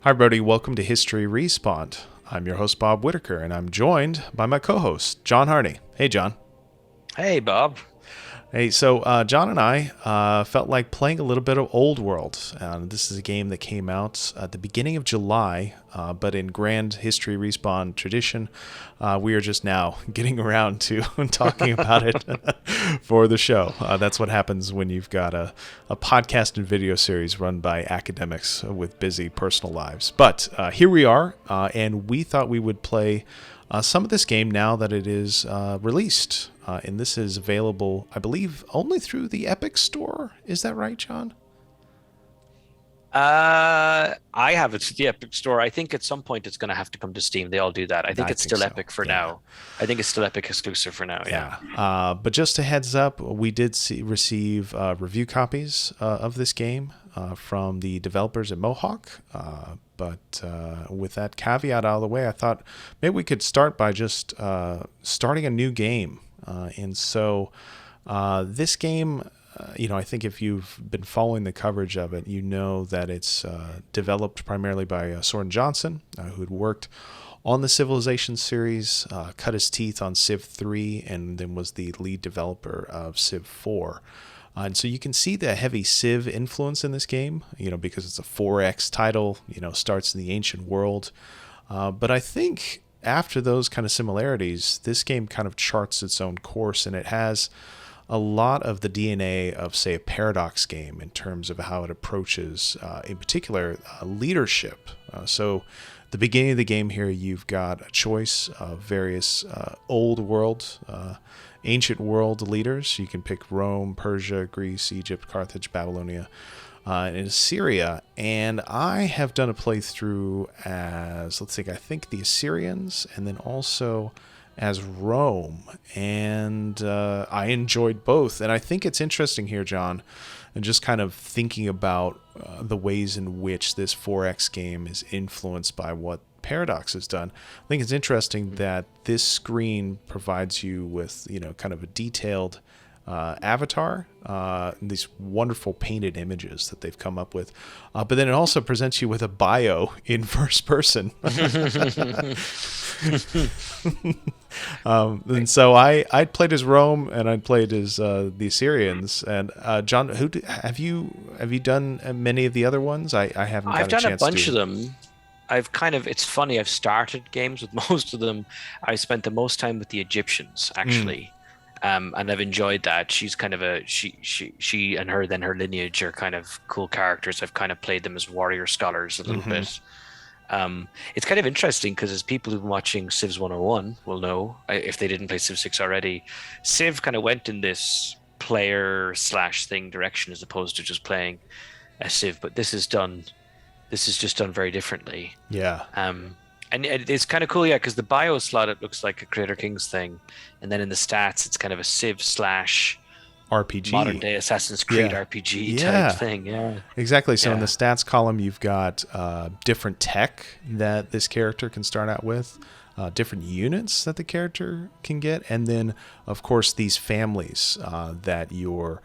Hi, Brody. Welcome to History Respawned. I'm your host, Bob Whitaker, and I'm joined by my co-host, John Harney. Hey, John. Hey, Bob. Hey, so John and I felt like playing a little bit of Old World. This is a game that came out at the beginning of July, but in grand History Respawn tradition, we are just now getting around to talking about it for the show. That's what happens when you've got a podcast and video series run by academics with busy personal lives. But here we are, and we thought we would play some of this game now that it is released. And this is available, I believe, only through the Epic Store. Is that right, John? I have it at the Epic Store. I think at some point it's going to have to come to Steam. They all do that. I think I it's think still so. Epic for Yeah. now. I think it's still Epic exclusive for now. Yeah. Yeah. But just a heads up, we did receive review copies of this game from the developers at Mohawk. But with that caveat out of the way, I thought maybe we could start by just starting a new game. And so this game, I think if you've been following the coverage of it, you know that it's developed primarily by Soren Johnson, who had worked on the Civilization series, cut his teeth on Civ 3, and then was the lead developer of Civ 4. And so you can see the heavy Civ influence in this game, because it's a 4X title, starts in the ancient world. But I think after those kind of similarities, this game kind of charts its own course, and it has a lot of the DNA of, say, a Paradox game in terms of how it approaches, in particular, leadership. So the beginning of the game here, you've got a choice of various old world, ancient world leaders. You can pick Rome, Persia, Greece, Egypt, Carthage, Babylonia, and Assyria. And I have done a playthrough as, I think the Assyrians, and then also as Rome, and I enjoyed both. And I think it's interesting here, John, and just kind of thinking about the ways in which this 4X game is influenced by what Paradox has done. I think it's interesting that this screen provides you with, kind of a detailed avatar, these wonderful painted images that they've come up with. But then it also presents you with a bio in first person. And so I played as Rome, and I played as the Assyrians. And John, have you done many of the other ones? I haven't I've got a done a chance bunch of to. them. It's funny, I've started games with most of them. I spent the most time with the Egyptians, Mm, actually. And I've enjoyed that. She's kind of she and her lineage are kind of cool characters. I've kind of played them as warrior scholars a little hmm bit. It's kind of interesting because as people who've been watching Civs 101 will know, if they didn't play Civ 6 already, Civ kind of went in this player slash thing direction as opposed to just playing a Civ. But this is just done very differently. Yeah. And it's kind of cool, yeah, because the bio slot, it looks like a Creator Kings thing. And then in the stats, it's kind of a Civ slash modern RPG. day Assassin's Creed Yeah. RPG type Yeah. thing. Yeah. Exactly. So in the Yeah. stats column, you've got different tech that this character can start out with, different units that the character can get, and then, of course, these families that your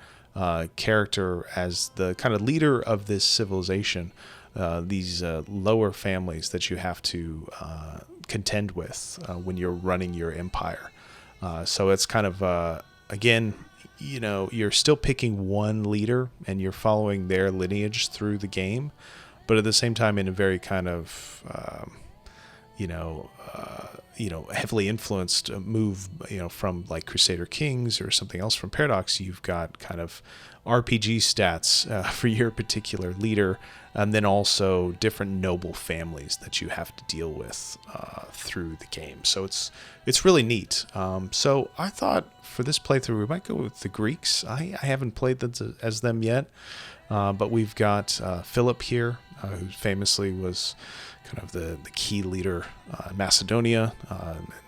character, as the kind of leader of this civilization, these lower families that you have to contend with when you're running your empire. So it's kind of, again, you're still picking one leader and you're following their lineage through the game, but at the same time in a very kind of heavily influenced move, from like Crusader Kings or something else from Paradox. You've got kind of RPG stats for your particular leader, and then also different noble families that you have to deal with through the game. So it's really neat. So I thought for this playthrough we might go with the Greeks. I haven't played as them yet, but we've got Philip here, who famously was kind of the key leader in Macedonia,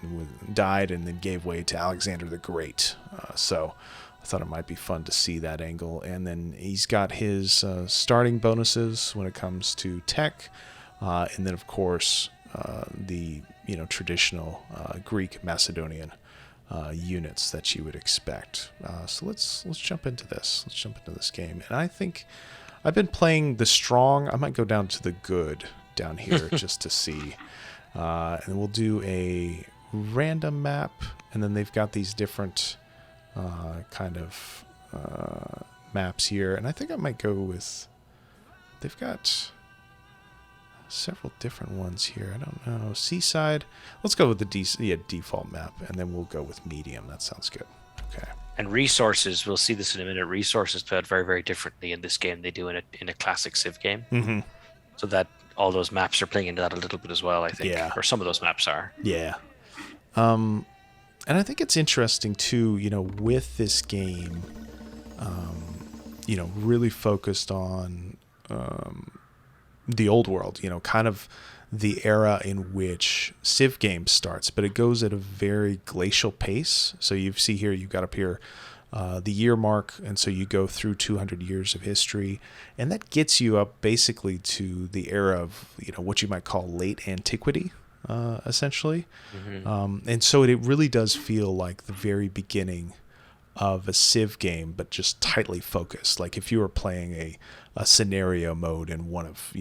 and died and then gave way to Alexander the Great. So I thought it might be fun to see that angle. And then he's got his starting bonuses when it comes to tech, and then of course the traditional Greek Macedonian units that you would expect. So let's jump into this. Let's jump into this game. And I think I've been playing the strong. I might go down to the good down here just to see. And we'll do a random map, and then they've got these different kind of maps here. And I think I might go with... They've got several different ones here. I don't know. Seaside. Let's go with the default map, and then we'll go with medium. That sounds good. Okay. And resources, we'll see this in a minute. Resources play out very, very differently in this game. They do in a classic Civ game. Mm-hmm. So that all those maps are playing into that a little bit as well, I think. Yeah. Or some of those maps are. Yeah. And I think it's interesting too, with this game, really focused on the old world, kind of the era in which Civ games starts, but it goes at a very glacial pace. So you see here, you've got up here the year mark, and so you go through 200 years of history, and that gets you up basically to the era of what you might call late antiquity, essentially. Mm-hmm. And so it really does feel like the very beginning of a Civ game, but just tightly focused. Like if you were playing a scenario mode in one of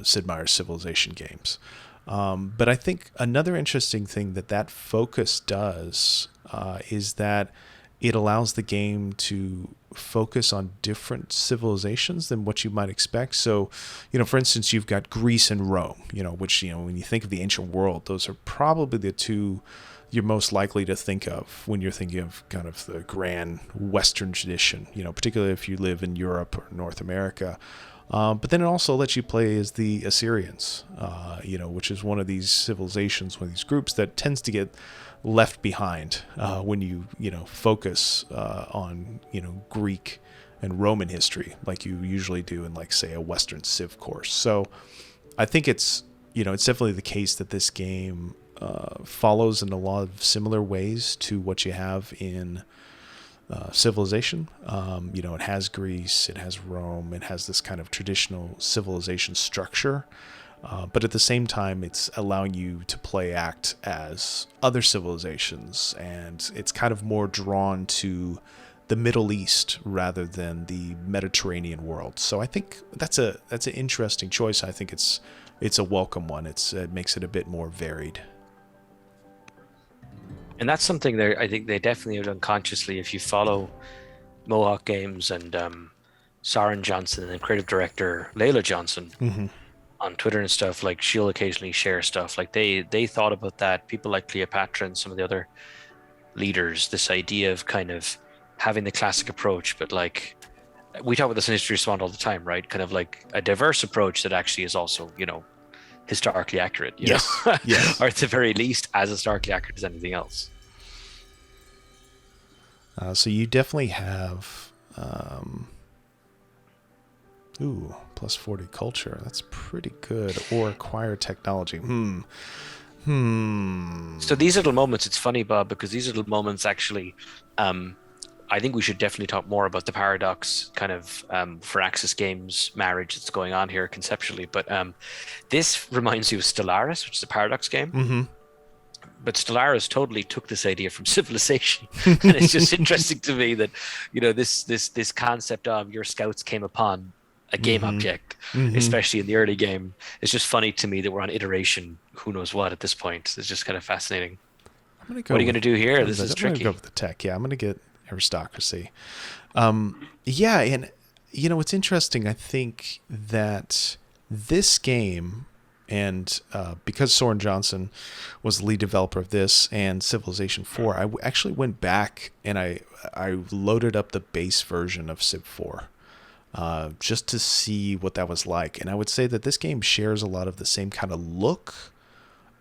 Sid Meier's Civilization games. But I think another interesting thing that focus does is that it allows the game to focus on different civilizations than what you might expect. So, for instance, you've got Greece and Rome, which, when you think of the ancient world, those are probably the two you're most likely to think of when you're thinking of kind of the grand Western tradition, particularly if you live in Europe or North America. But then it also lets you play as the Assyrians, which is one of these civilizations, one of these groups that tends to get left behind when you focus on Greek and Roman history like you usually do in, like, say, a Western Civ course. So I think it's definitely the case that this game follows in a lot of similar ways to what you have in Civilization. It has Greece, it has Rome, it has this kind of traditional civilization structure. But at the same time, it's allowing you to play act as other civilizations, and it's kind of more drawn to the Middle East rather than the Mediterranean world. So I think that's an interesting choice. I think it's a welcome one. It makes it a bit more varied. And that's something that I think they definitely have done consciously. If you follow Mohawk Games and Soren Johnson and creative director Layla Johnson, mm-hmm. on Twitter and stuff, like, she'll occasionally share stuff. Like they thought about that. People like Cleopatra and some of the other leaders, this idea of kind of having the classic approach, but like we talk about this in History Respond all the time, right? Kind of like a diverse approach that actually is also, historically accurate, yes. Or at the very least as historically accurate as anything else. So you definitely have plus 40 culture. That's pretty good. Or acquire technology. So these little moments, it's funny, Bob, because these little moments actually, I think we should definitely talk more about the paradox kind of Firaxis Games marriage that's going on here conceptually. But this reminds you of Stellaris, which is a paradox game. Mm-hmm. But Stellaris totally took this idea from Civilization. And it's just interesting to me that, this concept of your scouts came upon a game mm-hmm. object, mm-hmm. especially in the early game. It's just funny to me that we're on iteration, who knows what at this point. It's just kind of fascinating. What are you going to do here? This is tricky. I'm going to go with the tech. Yeah, I'm going to get aristocracy. And it's interesting. I think that this game, and because Soren Johnson was the lead developer of this and Civilization 4, I actually went back and I loaded up the base version of Civ 4 just to see what that was like. And I would say that this game shares a lot of the same kind of look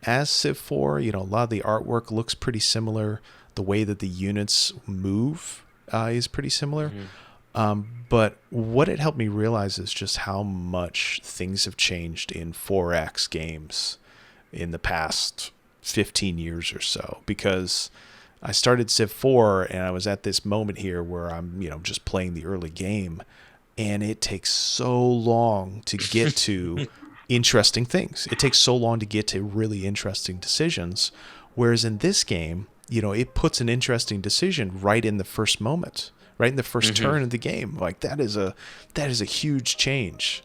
as Civ 4. A lot of the artwork looks pretty similar. The way that the units move is pretty similar. Mm-hmm. But what it helped me realize is just how much things have changed in 4X games in the past 15 years or so. Because I started Civ 4 and I was at this moment here where I'm, just playing the early game, and it takes so long to get to interesting things. It takes so long to get to really interesting decisions. Whereas in this game, it puts an interesting decision right in the first moment, right in the first mm-hmm. turn of the game. Like that is a huge change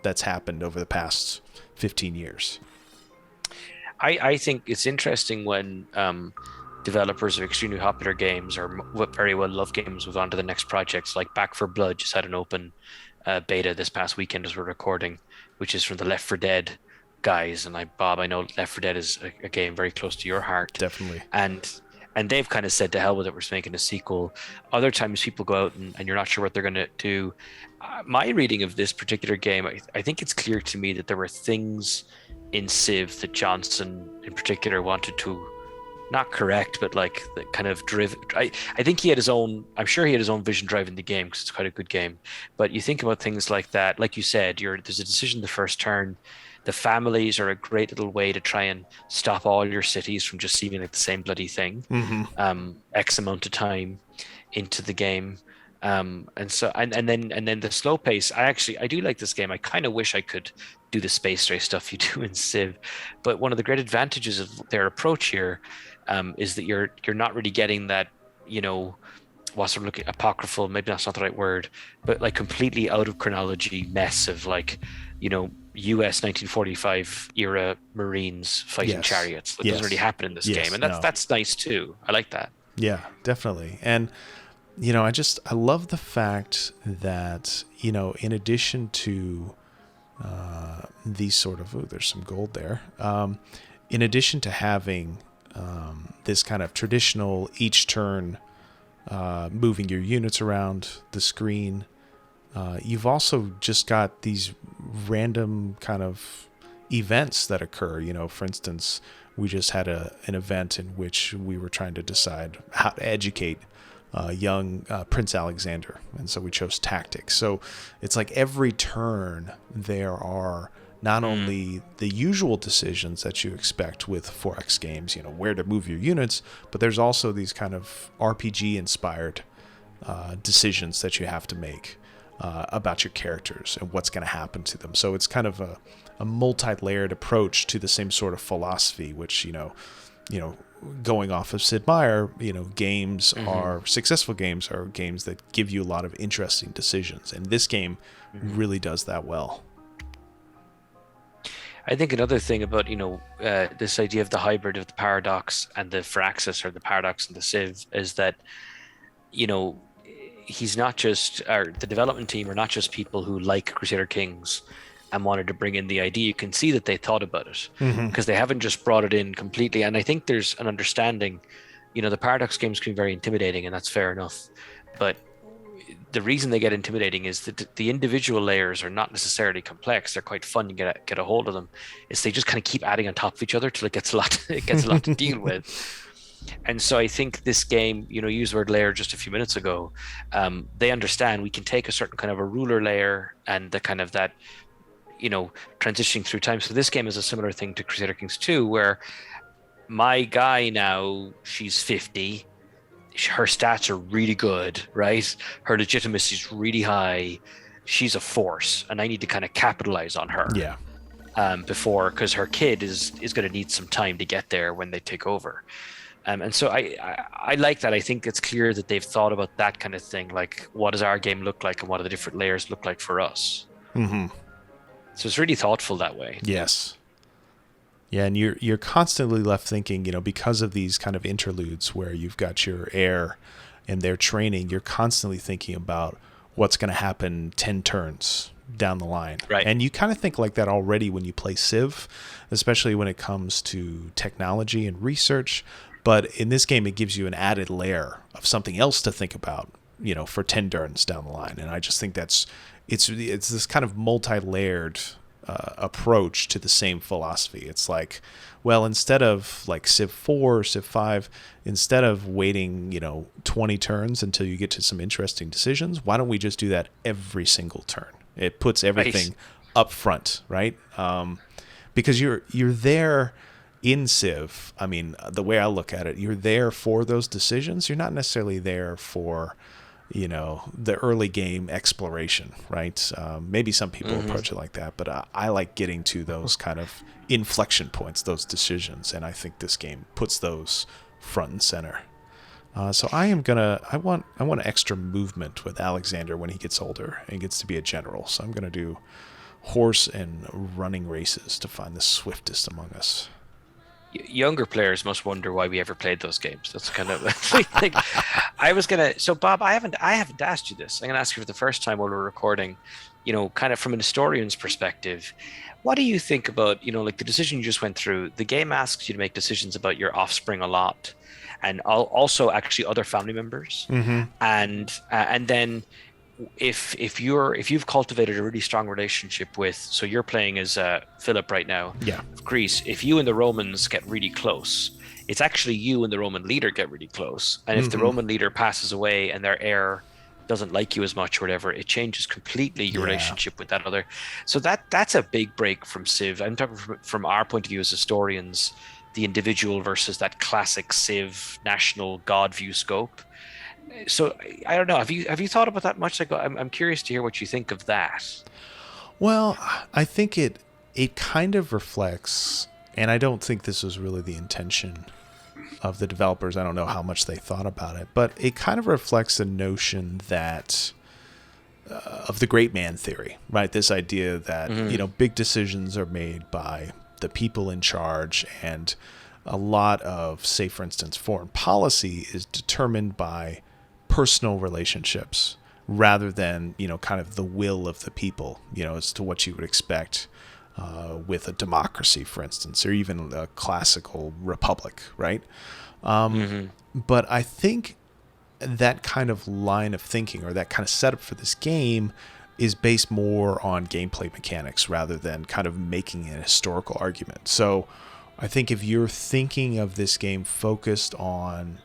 that's happened over the past 15 years. I think it's interesting when developers of extremely popular games or very well loved games move on to the next projects. Like Back for Blood just had an open beta this past weekend as we're recording, which is from the Left 4 Dead guys. And Bob, I know Left 4 Dead is a game very close to your heart. Definitely. And they've kind of said to hell with it, we're just making a sequel. Other times people go out and you're not sure what they're going to do. My reading of this particular game, I think it's clear to me that there were things in Civ that Johnson in particular wanted to not correct, but like the kind of driven. I think he had his own, I'm sure he had his own vision driving the game because it's quite a good game. But you think about things like that, like you said, there's a decision the first turn. The families are a great little way to try and stop all your cities from just seeming like the same bloody thing. X amount of time into the game. And then the slow pace. I do like this game. I kind of wish I could do the space race stuff you do in Civ, but one of the great advantages of their approach here is that you're not really getting that, what's sort of looking apocryphal. Maybe that's not the right word, but like completely out of chronology mess of like, US 1945 era Marines fighting chariots. That doesn't really happen in this game, and that's nice too. I like that. Yeah, definitely. And I love the fact that, in addition to these sort of, there's some gold there. In addition to having this kind of traditional each turn moving your units around the screen, you've also just got these random kind of events that occur. For instance, we just had an event in which we were trying to decide how to educate young Prince Alexander, and so we chose tactics. So it's like every turn there are not only the usual decisions that you expect with 4X games, where to move your units, but there's also these kind of RPG inspired decisions that you have to make about your characters and what's going to happen to them. So it's kind of a multi-layered approach to the same sort of philosophy, which going off of Sid Meier, games are successful games are games that give you a lot of interesting decisions, and this game really does that well. I think another thing about this idea of the hybrid of the Paradox and the Firaxis, or the Paradox and the Civ, is that he's not just, or the development team are not just people who like Crusader Kings and wanted to bring in the idea. You can see that they thought about it because they haven't just brought it in completely. And I think there's an understanding, the Paradox games can be very intimidating, and that's fair enough. But the reason they get intimidating is that the individual layers are not necessarily complex. They're quite fun to get a hold of them. It's they just kind of keep adding on top of each other till it gets a lot to deal with. And so I think this game, you used the word layer just a few minutes ago. They understand we can take a certain kind of a ruler layer and the kind of that, transitioning through time. So this game is a similar thing to Crusader Kings 2, where my guy now, she's 50. Her stats are really good, right? Her legitimacy is really high. She's a force, and I need to kind of capitalize on her. Yeah. Because her kid is going to need some time to get there when they take over. And so I like that. I think it's clear that they've thought about that kind of thing, like what does our game look like and what do the different layers look like for us. So it's really thoughtful that way. Yes. Yeah, and you're constantly left thinking, because of these kind of interludes where you've got your heir and their training, you're constantly thinking about what's going to happen 10 turns down the line. Right. And you kind of think like that already when you play Civ, especially when it comes to technology and research. But in this game, it gives you an added layer of something else to think about, for 10 turns down the line. And I just think it's this kind of multi-layered approach to the same philosophy. It's like, well, instead of like Civ 4 or Civ 5, instead of waiting, 20 turns until you get to some interesting decisions, why don't we just do that every single turn? It puts everything up front, right? Because you're there in Civ. I mean, the way I look at it, you're there for those decisions. You're not necessarily there for the early game exploration, right? Maybe some people approach it like that, but I like getting to those kind of inflection points, those decisions, and I think this game puts those front and center. So I want extra movement with Alexander when he gets older and gets to be a general. So I'm gonna do horse and running races to find the swiftest among us. Younger players must wonder why we ever played those games. That's kind of like I was gonna. So Bob, I haven't asked you this. I'm gonna ask you for the first time while we're recording. Kind of from an historian's perspective, what do you think about like the decision you just went through? The game asks you to make decisions about your offspring a lot, and also actually other family members, Mm-hmm. and then if you've cultivated a really strong relationship with, so you're playing as Philip right now, Yeah. Greece. If you and the Romans get really close, it's actually you and the Roman leader get really close. And if the Mm-hmm. Roman leader passes away and their heir doesn't like you as much or whatever, it changes completely your Yeah. relationship with that other. So that's a big break from Civ. I'm talking from our point of view as historians, the individual versus that classic Civ national God view scope. So I don't know. Have you thought about that much? Like, I'm curious to hear what you think of that. Well, I think it kind of reflects, and I don't think this was really the intention of the developers. I don't know how much they thought about it, but it kind of reflects the notion that of the great man theory, right? This idea that big decisions are made by the people in charge, and a lot of, say, for instance, foreign policy is determined by personal relationships rather than kind of the will of the people, as to what you would expect with a democracy, for instance, or even a classical republic, right? But I think that kind of line of thinking, or that kind of setup for this game, is based more on gameplay mechanics rather than kind of making an historical argument. So I think if you're thinking of this game focused on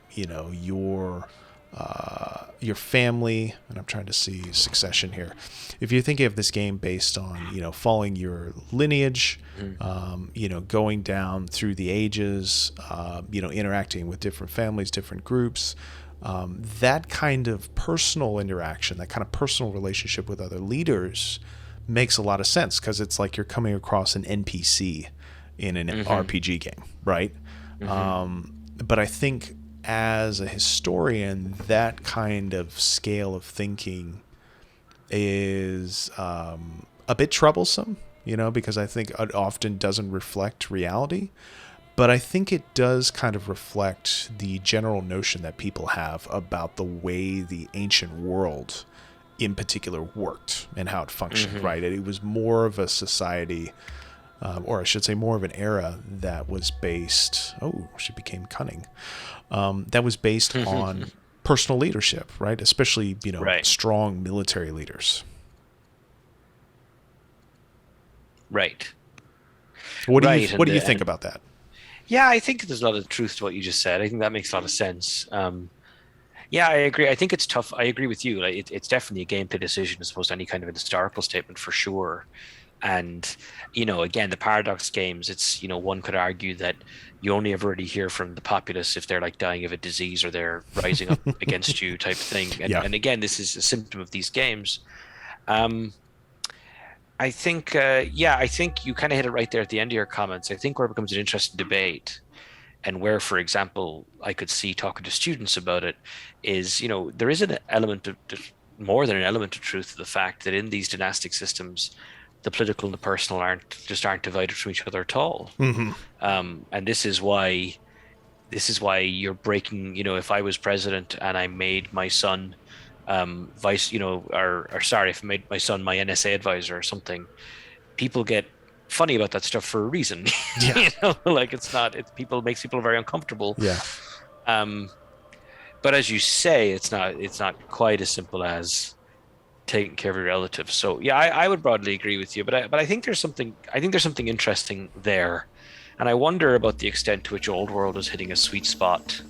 your family, and I'm trying to see succession here. If you're thinking of this game based on following your lineage, going down through the ages, interacting with different families, different groups, that kind of personal interaction, that kind of personal relationship with other leaders makes a lot of sense, because it's like you're coming across an NPC in an RPG game, right? But I think as a historian, that kind of scale of thinking is a bit troublesome, because I think it often doesn't reflect reality. But I think it does kind of reflect the general notion that people have about the way the ancient world in particular worked and how it functioned, right? It was more of a society, or I should say more of an era that was based, she became cunning, that was based on personal leadership, right? Especially, Right. strong military leaders. Right. What do you Right. what do you think about that? Yeah, I think there's a lot of truth to what you just said. I think that makes a lot of sense. Yeah, I agree. I think it's tough. I agree with you. Like, it's definitely a gameplay decision as opposed to any kind of an historical statement for sure. And, again, the Paradox games, it's, one could argue that you only ever really hear from the populace if they're like dying of a disease or they're rising up against you type thing. And, Yeah. and again, this is a symptom of these games. I think, I think you kind of hit it right there at the end of your comments. I think where it becomes an interesting debate, and where, for example, I could see talking to students about it, is, there is an element of, more than an element of truth to the fact that in these dynastic systems, the political and the personal aren't divided from each other at all. And this is why you're breaking. If I was president and I made my son vice, or sorry, if I made my son my NSA advisor or something, people get funny about that stuff for a reason. Yeah. Like makes people very uncomfortable. Yeah. But as you say, it's not quite as simple as taking care of your relatives. So yeah, I would broadly agree with you, but I think there's something interesting there, and I wonder about the extent to which Old World is hitting a sweet spot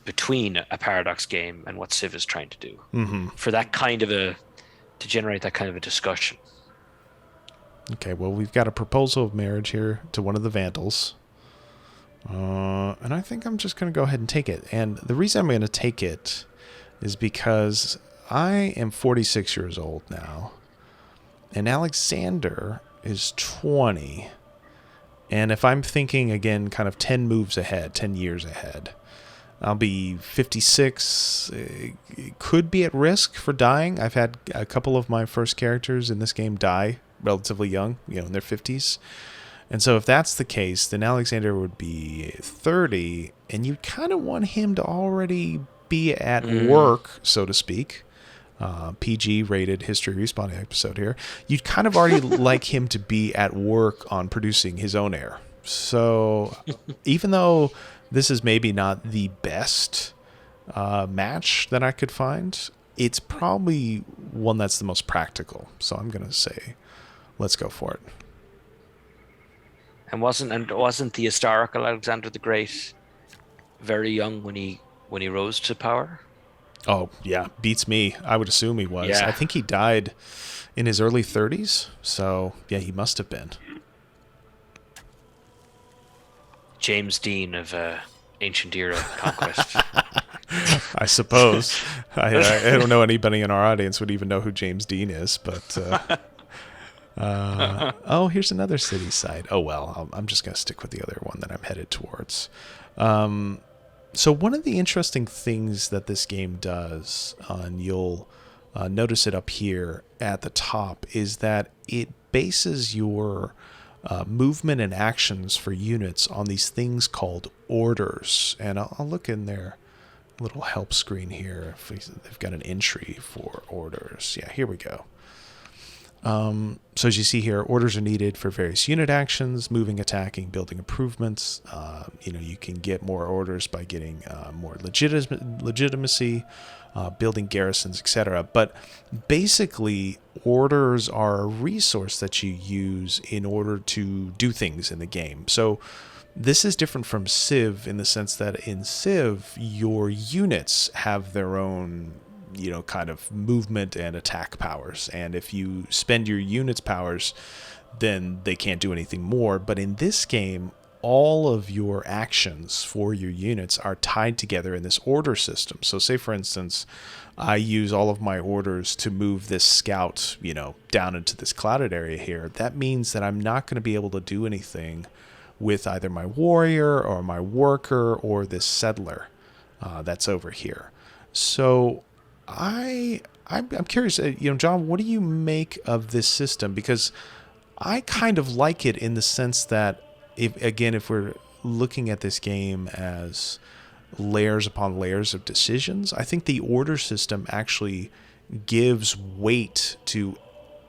between a Paradox game and what Civ is trying to do for that kind of to generate that kind of a discussion. Okay, well, we've got a proposal of marriage here to one of the Vandals. And I think I'm just going to go ahead and take it. And the reason I'm going to take it is because I am 46 years old now, and Alexander is 20. And if I'm thinking, again, kind of 10 years ahead, I'll be 56, could be at risk for dying. I've had a couple of my first characters in this game die relatively young, in their 50s. And so if that's the case, then Alexander would be 30, and you kind of want him to already be at Mm. work, so to speak. PG rated history respawning episode here. You'd kind of already like him to be at work on producing his own heir. So even though this is maybe not the best match that I could find, it's probably one that's the most practical. So I'm going to say, let's go for it. And wasn't the historical Alexander the Great very young when he rose to power? Oh, yeah, beats me. I would assume he was. I Yeah, think he died in his early 30s. So, yeah, he must have been. James Dean of ancient era conquest. I suppose. I don't know anybody in our audience would even know who James Dean is, but oh, here's another city site. Oh well, I'm just gonna stick with the other one that I'm headed towards. So one of the interesting things that this game does, and you'll notice it up here at the top, is that it bases your movement and actions for units on these things called orders. And I'll look in their little help screen here if they've got an entry for orders. Yeah, here we go. So as you see here, orders are needed for various unit actions, moving, attacking, building improvements. You can get more orders by getting more legitimacy, building garrisons, etc. But basically, orders are a resource that you use in order to do things in the game. So this is different from Civ in the sense that in Civ, your units have their own kind of movement and attack powers. And if you spend your units' powers, then they can't do anything more. But in this game, all of your actions for your units are tied together in this order system. So say, for instance, I use all of my orders to move this scout, down into this clouded area here. That means that I'm not going to be able to do anything with either my warrior or my worker or this settler that's over here. So I'm curious, John, what do you make of this system? Because I kind of like it in the sense that, if we're looking at this game as layers upon layers of decisions, I think the order system actually gives weight to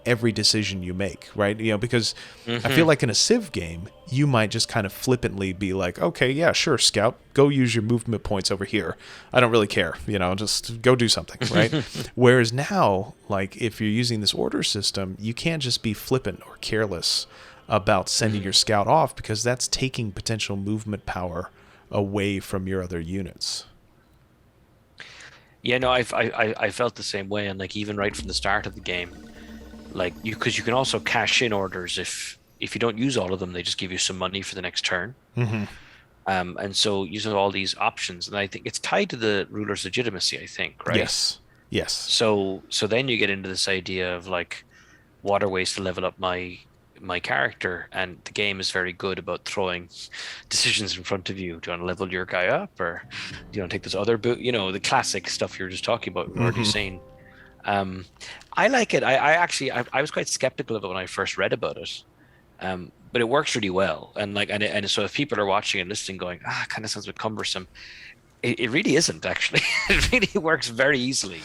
every decision you make, right? Because I feel like in a Civ game, you might just kind of flippantly be like, okay, yeah, sure, Scout, go use your movement points over here. I don't really care, just go do something, right? Whereas now, like if you're using this order system, you can't just be flippant or careless about sending your Scout off, because that's taking potential movement power away from your other units. Yeah, no, I felt the same way, and like even right from the start of the game, like because you can also cash in orders if you don't use all of them, they just give you some money for the next turn. Mm-hmm. And so you have all these options, and I think it's tied to the ruler's legitimacy, I think, right? Yes. So then you get into this idea of like what are ways to level up my character, and the game is very good about throwing decisions in front of you. Do you want to level your guy up, or do you want to take this other boot? The classic stuff you're just talking about, we've already seen. I like it. I actually I was quite skeptical of it when I first read about it, but it works really well. And like and so if people are watching and listening, going, it kind of sounds a bit cumbersome. It really isn't actually. It really works very easily,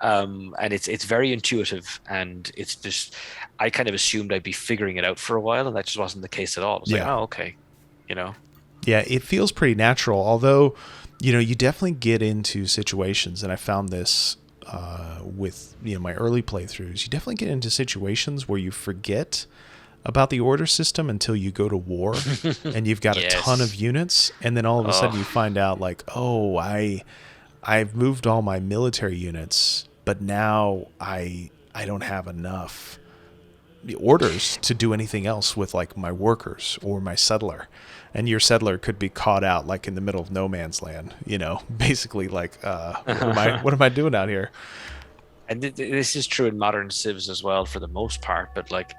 and it's very intuitive. And it's just I kind of assumed I'd be figuring it out for a while, and that just wasn't the case at all. It's like, oh, okay, Yeah, it feels pretty natural. Although, you definitely get into situations, and I found this with my early playthroughs. You definitely get into situations where you forget about the order system until you go to war and you've got a ton of units, and then all of a sudden you find out like, oh, I've moved all my military units, but now I don't have enough orders to do anything else with like my workers or my settler. And your settler could be caught out like in the middle of no man's land, basically like, what am I doing out here? And this is true in modern civs as well for the most part, but like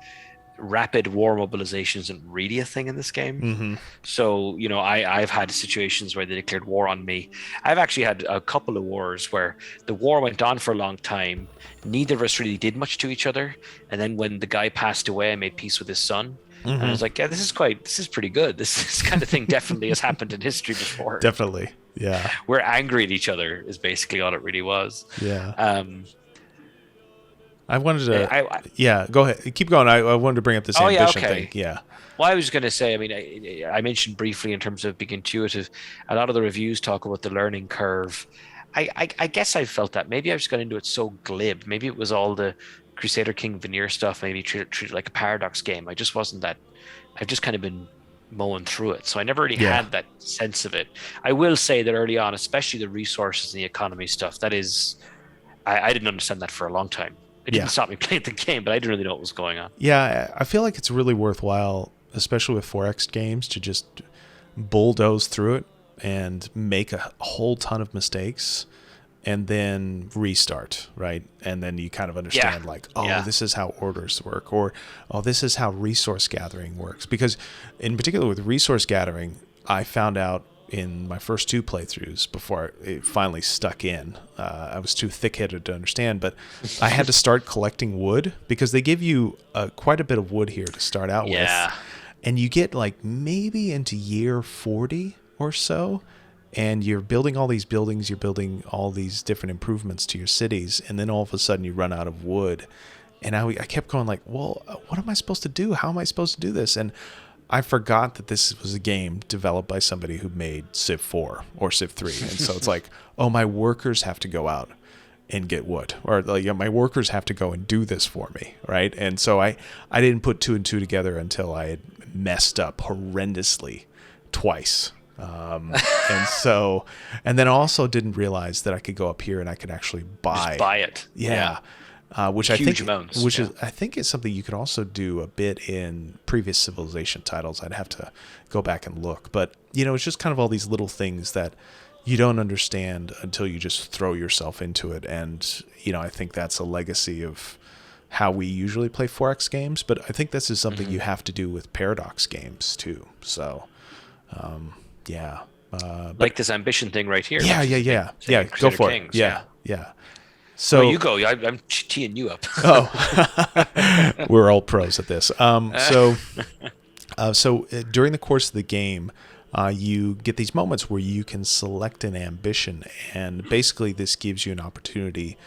rapid war mobilization isn't really a thing in this game. Mm-hmm. So, I've had situations where they declared war on me. I've actually had a couple of wars where the war went on for a long time. Neither of us really did much to each other. And then when the guy passed away, I made peace with his son. And I Mm-hmm. was like, yeah, this is pretty good. This kind of thing definitely has happened in history before. Definitely. Yeah. We're angry at each other is basically all it really was. Yeah. Um, I wanted to, I yeah, go ahead. Keep going. I wanted to bring up this oh yeah, ambition thing. okay. Yeah. Well, I was going to say, I mean, I mentioned briefly in terms of being intuitive, a lot of the reviews talk about the learning curve. I guess I felt that. Maybe I just got into it so glib. Maybe it was all the Crusader King veneer stuff, maybe treated like a Paradox game. I just wasn't that, I've just kind of been mowing through it. So I never really Yeah. had that sense of it. I will say that early on, especially the resources and the economy stuff, that is, I didn't understand that for a long time. It Yeah. didn't stop me playing the game, but I didn't really know what was going on. Yeah. I feel like it's really worthwhile, especially with 4X games, to just bulldoze through it and make a whole ton of mistakes and then restart, right? And then you kind of understand like, oh, Yeah. this is how orders work, or oh, this is how resource gathering works. Because in particular with resource gathering, I found out in my first two playthroughs before it finally stuck in. I was too thick-headed to understand, but I had to start collecting wood because they give you quite a bit of wood here to start out Yeah. with. And you get like maybe into year 40 or so, and you're building all these buildings, you're building all these different improvements to your cities, and then all of a sudden you run out of wood. And I kept going like, well, what am I supposed to do? How am I supposed to do this? And I forgot that this was a game developed by somebody who made Civ 4 or Civ 3. And so it's like, oh, my workers have to go out and get wood, or like, my workers have to go and do this for me, right? And so I didn't put two and two together until I had messed up horrendously twice. And so, and then I also didn't realize that I could go up here and I could actually Just buy. buy it. Yeah. Which Huge I think, amounts. which Yeah. is, I think is something you could also do a bit in previous Civilization titles. I'd have to go back and look, but it's just kind of all these little things that you don't understand until you just throw yourself into it. And I think that's a legacy of how we usually play 4X games, but I think this is something you have to do with Paradox games too. So, yeah. Like this ambition thing right here. Yeah, which is yeah, big thing yeah. in Go Crusader for Kings, it. Yeah, yeah. Well, So you go. I'm teeing you up. oh, we're all pros at this. So during the course of the game, you get these moments where you can select an ambition, and basically this gives you an opportunity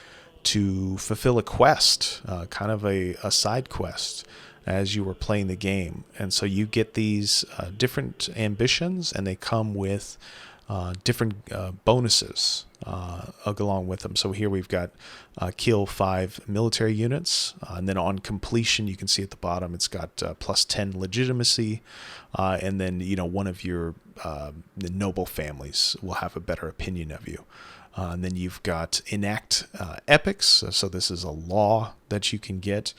to fulfill a quest, kind of a side quest, as you were playing the game. And so you get these different ambitions, and they come with different bonuses along with them. So here we've got kill 5 military units, and then on completion, you can see at the bottom it's got plus 10 legitimacy, and then one of your the noble families will have a better opinion of you. And then you've got enact epics. So this is a law that you can get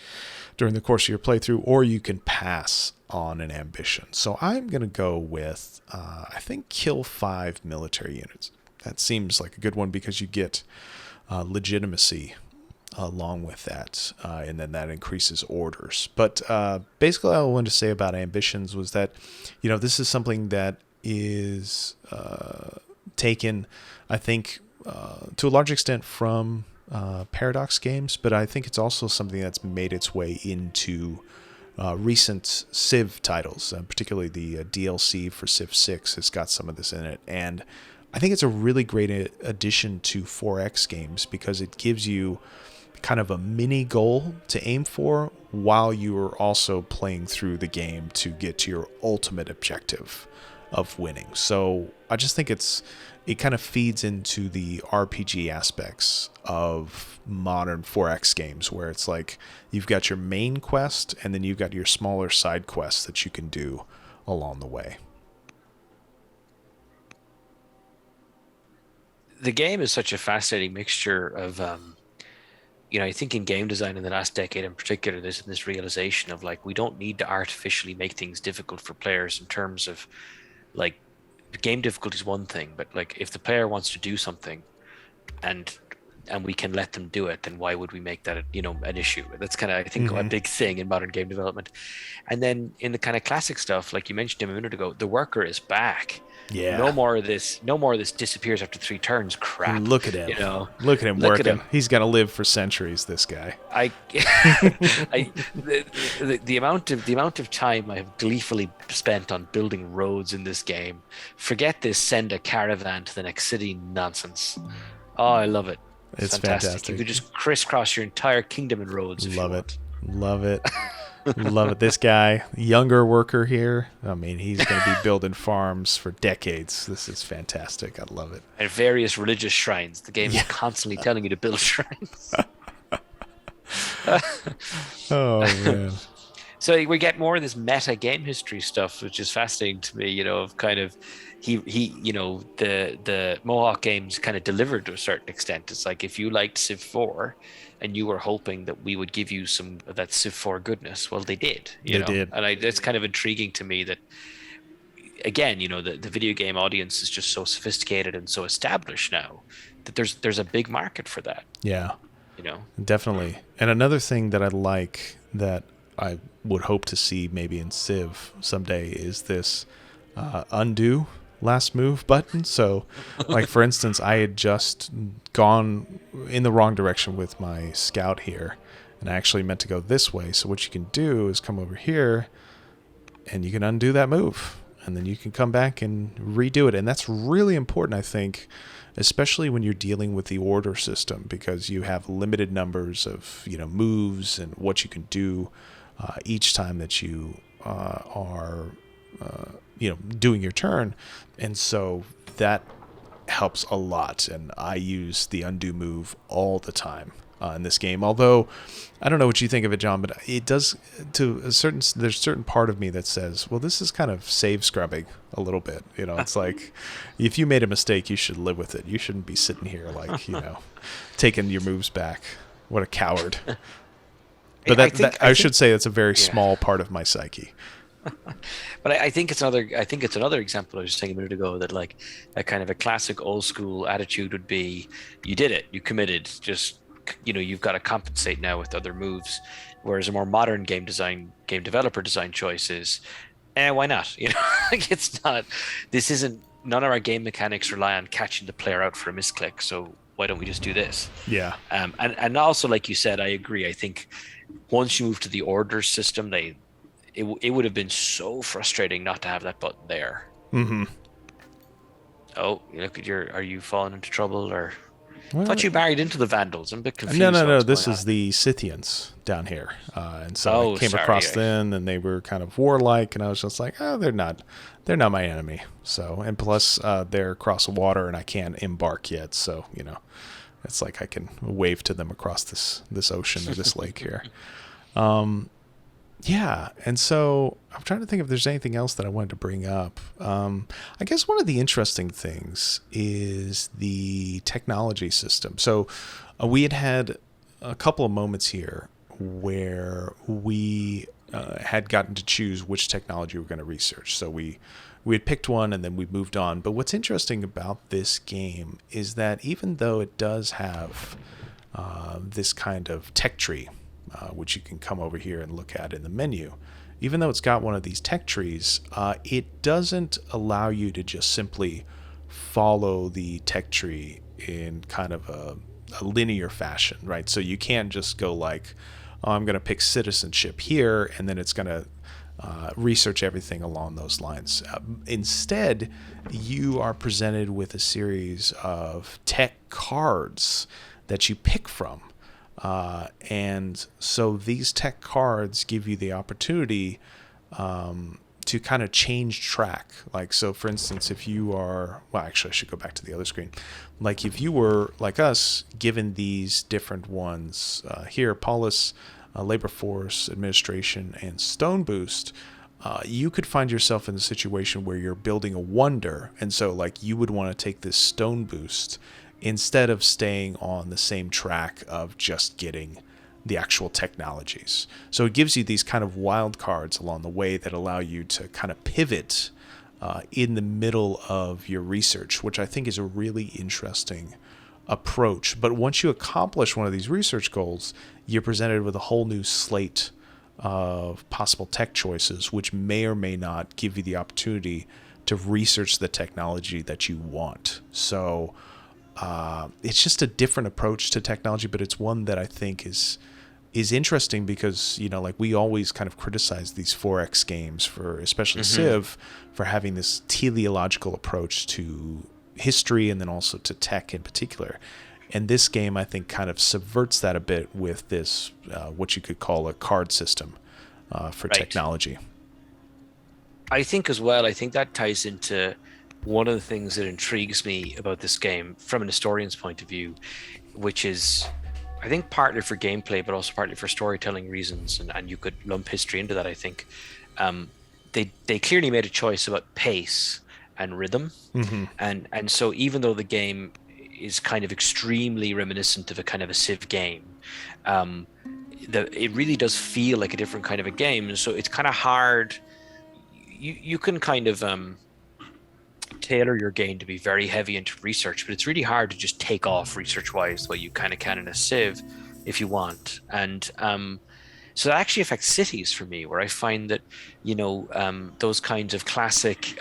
during the course of your playthrough, or you can pass on an ambition. So I'm going to go with, I think, kill 5 military units. That seems like a good one because you get legitimacy along with that, and then that increases orders. But basically, all I wanted to say about ambitions was that, this is something that is taken, I think, to a large extent from Paradox games, but I think it's also something that's made its way into recent Civ titles, particularly the DLC for Civ 6 has got some of this in it. And I think it's a really great addition to 4X games because it gives you kind of a mini goal to aim for while you are also playing through the game to get to your ultimate objective of winning. So I just think it kind of feeds into the RPG aspects of modern 4X games, where it's like you've got your main quest and then you've got your smaller side quests that you can do along the way. The game is such a fascinating mixture of, I think in game design in the last decade in particular, there's this realization of like, we don't need to artificially make things difficult for players in terms of like, game difficulty is one thing, but like if the player wants to do something and and we can let them do it, then why would we make that an issue? That's kind of, I think, a Hmm. big thing in modern game development. And then in the kind of classic stuff, like you mentioned a minute ago, the worker is back. Yeah. No more of this disappears after 3 turns crap. Look at him. You know, Look at him look at working. him. He's gonna live for centuries, this guy. I, I, the amount of time I have gleefully spent on building roads in this game. Forget this send a caravan to the next city nonsense. Oh, I love it. It's It's fantastic. You fantastic. could just crisscross your entire kingdom in roads if you Love it. want. Love it. Love it. This guy, younger worker here. I mean, he's going to be building farms for decades. This is fantastic. I love it. At various religious shrines. The game is Yeah. constantly telling you to build shrines. Oh man. So we get more of this meta game history stuff, which is fascinating to me. Of kind of the Mohawk games kind of delivered to a certain extent. It's like if you liked Civ 4 and you were hoping that we would give you some of that Civ 4 goodness, well, they did. They did. And it's kind of intriguing to me that again, the video game audience is just so sophisticated and so established now that there's a big market for that. Yeah. You know, Definitely. And another thing that I like that I would hope to see maybe in Civ someday is this undo last move button. So, like for instance, I had just gone in the wrong direction with my scout here, and I actually meant to go this way. So what you can do is come over here, and you can undo that move, and then you can come back and redo it. And that's really important, I think, especially when you're dealing with the order system, because you have limited numbers of moves and what you can do each time that you are doing your turn. And so that helps a lot, and I use the undo move all the time in this game. Although I don't know what you think of it, John, but it does there's a certain part of me that says, well, this is kind of save scrubbing a little bit. It's like if you made a mistake, you should live with it. You shouldn't be sitting here like taking your moves back. What a coward. But I should say that's a very small part of my psyche. But I think it's another example I was just saying a minute ago, that like a kind of a classic old school attitude would be, you did it, you committed, just you've got to compensate now with other moves. Whereas a more modern game developer design choice is, why not? Like none of our game mechanics rely on catching the player out for a misclick, so why don't we just do this? Yeah. And also, like you said, I agree. I think once you move to the order system, it would have been so frustrating not to have that button there. Mm-hmm. Oh, look at are you falling into trouble, or? Well, I thought you married into the Vandals. I'm a bit confused. No. This is the Scythians down here, and so I came across them, and they were kind of warlike, and I was just like, oh, they're not my enemy. So, and plus, they're across the water, and I can't embark yet. So, it's like I can wave to them across this ocean or this lake here. Yeah, and so I'm trying to think if there's anything else that I wanted to bring up. I guess one of the interesting things is the technology system. So we had a couple of moments here where we had gotten to choose which technology we were going to research. So we had picked one and then we moved on. But what's interesting about this game is that even though it does have this kind of tech tree, which you can come over here and look at in the menu. Even though it's got one of these tech trees, it doesn't allow you to just simply follow the tech tree in kind of a linear fashion, right? So you can't just go like, oh, I'm going to pick citizenship here, and then it's going to research everything along those lines. Instead, you are presented with a series of tech cards that you pick from. And so these tech cards give you the opportunity to kind of change track. Like, so for instance, if you are, well, actually I should go back to the other screen. Like if you were like us, given these different ones here, Polis, Labor Force, Administration, and Stone Boost, you could find yourself in a situation where you're building a wonder. And so like you would want to take this Stone Boost instead of staying on the same track of just getting the actual technologies. So it gives you these kind of wild cards along the way that allow you to kind of pivot in the middle of your research, which I think is a really interesting approach. But once you accomplish one of these research goals, you're presented with a whole new slate of possible tech choices, which may or may not give you the opportunity to research the technology that you want. So it's just a different approach to technology, but it's one that I think is interesting because, like we always kind of criticize these 4X games for, especially Civ, for having this teleological approach to history and then also to tech in particular. And this game, I think, kind of subverts that a bit with this, what you could call a card system for technology. I think as well, I think that ties into one of the things that intrigues me about this game from an historian's point of view, which is, I think, partly for gameplay, but also partly for storytelling reasons. And you could lump history into that, I think. They clearly made a choice about pace and rhythm. And so even though the game is kind of extremely reminiscent of a kind of a Civ game, it really does feel like a different kind of a game. And so it's kind of hard. You can kind of tailor your game to be very heavy into research, but it's really hard to just take off research-wise the way you kind of can in a Civ if you want. And so that actually affects cities for me, where I find that, those kinds of classic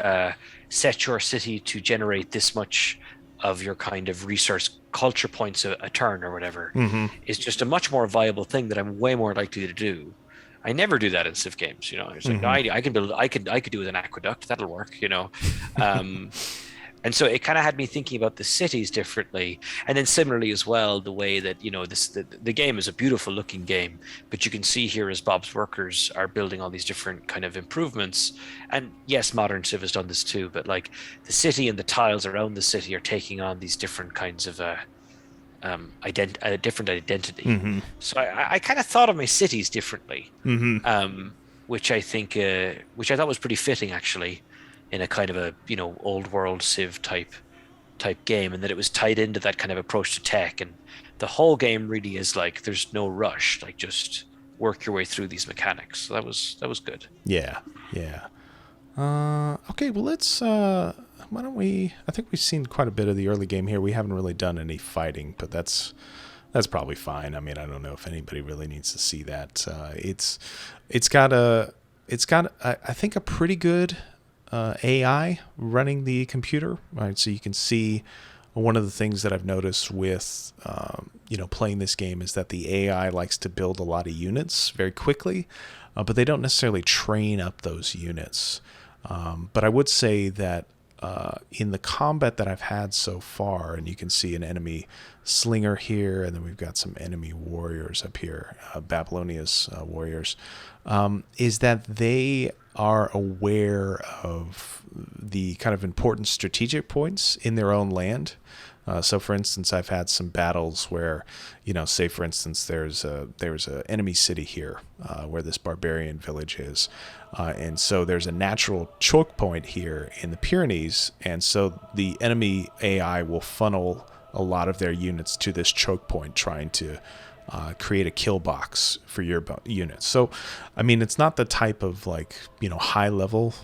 set your city to generate this much of your kind of resource culture points a turn or whatever is just a much more viable thing that I'm way more likely to do. I never do that in Civ games, It's like, no, I can build, I could do with an aqueduct, that'll work, And so it kind of had me thinking about the cities differently. And then similarly as well, the way that, the game is a beautiful looking game, but you can see here as Bob's workers are building all these different kind of improvements. And yes, modern Civ has done this too, but like the city and the tiles around the city are taking on these different kinds of a different identity. So I kind of thought of my cities differently, which I think, which I thought was pretty fitting actually, in a kind of a old world Civ type game, and that it was tied into that kind of approach to tech. And the whole game really is like there's no rush, like just work your way through these mechanics. So that was good. Yeah. Okay, well let's why don't we, I think we've seen quite a bit of the early game here. We haven't really done any fighting, but that's probably fine. I mean, I don't know if anybody really needs to see that. It's got I think a pretty good AI running the computer, right? So you can see one of the things that I've noticed with playing this game is that the AI likes to build a lot of units very quickly, but they don't necessarily train up those units. But I would say that in the combat that I've had so far, and you can see an enemy slinger here, and then we've got some enemy warriors up here, Babylonia's warriors, is that they are aware of the kind of important strategic points in their own land. So, for instance, I've had some battles where, say, for instance, there's a enemy city here where this barbarian village is. And so there's a natural choke point here in the Pyrenees. And so the enemy AI will funnel a lot of their units to this choke point, trying to create a kill box for your units. So, I mean, it's not the type of high level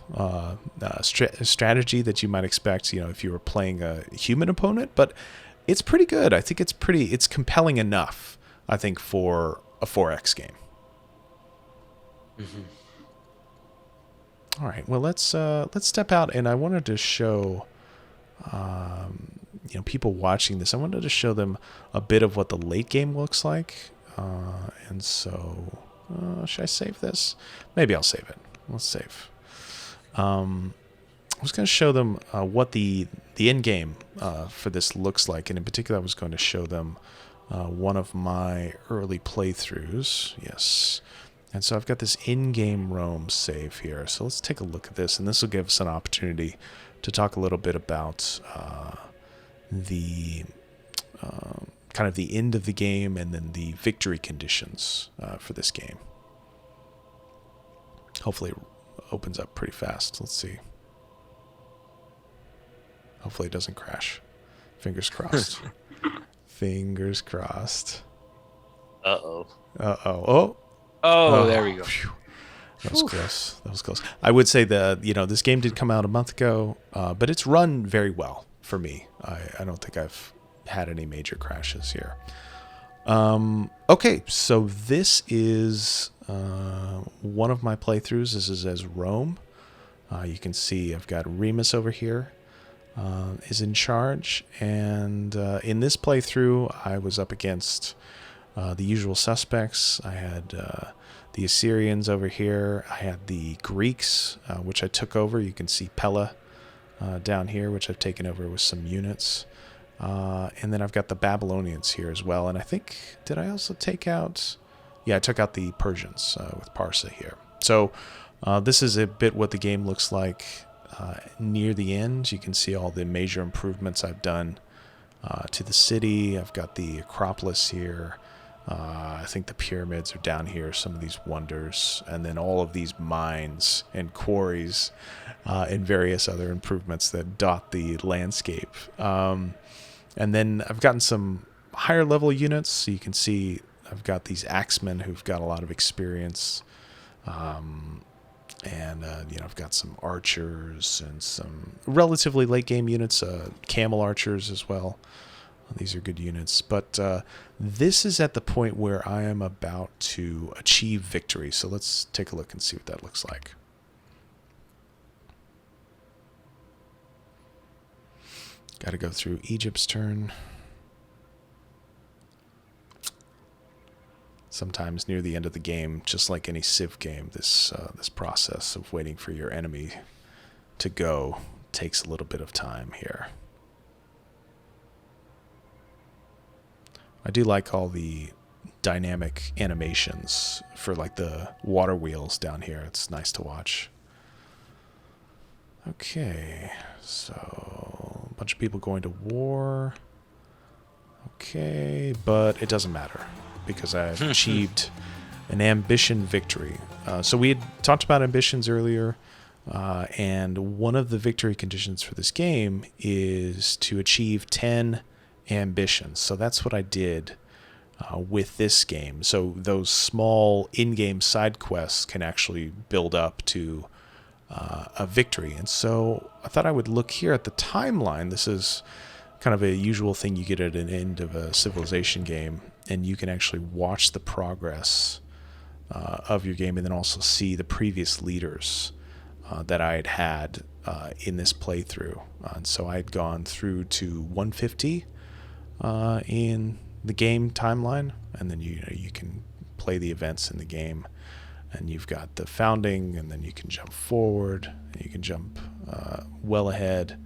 strategy that you might expect, if you were playing a human opponent, but it's pretty good. I think it's compelling enough, I think, for a 4X game. All right, well, let's step out, and I wanted to show people watching this, I wanted to show them a bit of what the late game looks like. And so, should I save this? Maybe I'll save it. Let's save. I was going to show them what the end game for this looks like. And in particular, I was going to show them one of my early playthroughs. Yes. And so I've got this in-game Rome save here. So let's take a look at this. And this will give us an opportunity to talk a little bit about the kind of the end of the game and then the victory conditions for this game. Hopefully it opens up pretty fast. Let's see. Hopefully it doesn't crash. Fingers crossed. Fingers crossed. Uh-oh. Oh, there we go. Phew. That was close. I would say that, this game did come out a month ago, but it's run very well for me. I don't think I've had any major crashes here. Okay, so this is one of my playthroughs. This is as Rome. You can see I've got Remus over here is in charge, and in this playthrough I was up against the usual suspects. I had the Assyrians over here. I had the Greeks, which I took over. You can see Pella down here, which I've taken over with some units. And then I've got the Babylonians here as well. And I think, did I also take out... Yeah, I took out the Persians with Parsa here. So this is a bit what the game looks like near the end. You can see all the major improvements I've done to the city. I've got the Acropolis here. I think the pyramids are down here, some of these wonders, and then all of these mines and quarries and various other improvements that dot the landscape. And then I've gotten some higher level units, so you can see I've got these axemen who've got a lot of experience. I've got some archers and some relatively late game units, camel archers as well. These are good units, but this is at the point where I am about to achieve victory. So let's take a look and see what that looks like. Got to go through Egypt's turn. Sometimes near the end of the game, just like any Civ game, this process of waiting for your enemy to go takes a little bit of time here. I do like all the dynamic animations for like the water wheels down here. It's nice to watch. Okay, so a bunch of people going to war. Okay, but it doesn't matter because I've achieved an ambition victory. So we had talked about ambitions earlier, and one of the victory conditions for this game is to achieve 10 ambitions. So that's what I did with this game. So those small in-game side quests can actually build up to a victory. And so I thought I would look here at the timeline. This is kind of a usual thing you get at an end of a Civilization game, and you can actually watch the progress of your game and then also see the previous leaders that I had in this playthrough. And so I had gone through to 150 in the game timeline, and then you can play the events in the game, and you've got the founding, and then you can jump forward, and you can jump well ahead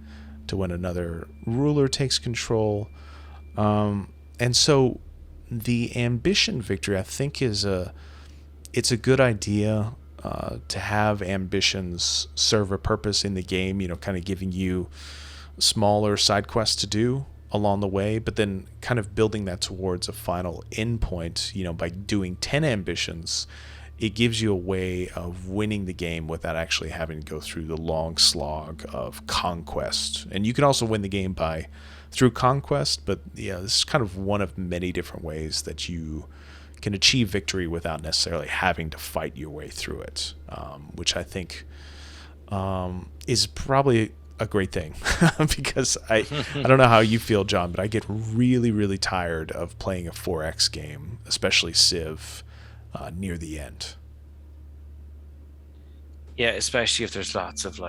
to when another ruler takes control. And so the ambition victory, I think, it's a good idea to have ambitions serve a purpose in the game, kind of giving you smaller side quests to do along the way, but then kind of building that towards a final endpoint. By doing 10 ambitions, it gives you a way of winning the game without actually having to go through the long slog of conquest. And you can also win the game through conquest, but this is kind of one of many different ways that you can achieve victory without necessarily having to fight your way through it, which I think is probably a great thing because I don't know how you feel, John, but I get really, really tired of playing a 4X game, especially Civ, near the end. Yeah, especially if there's lots of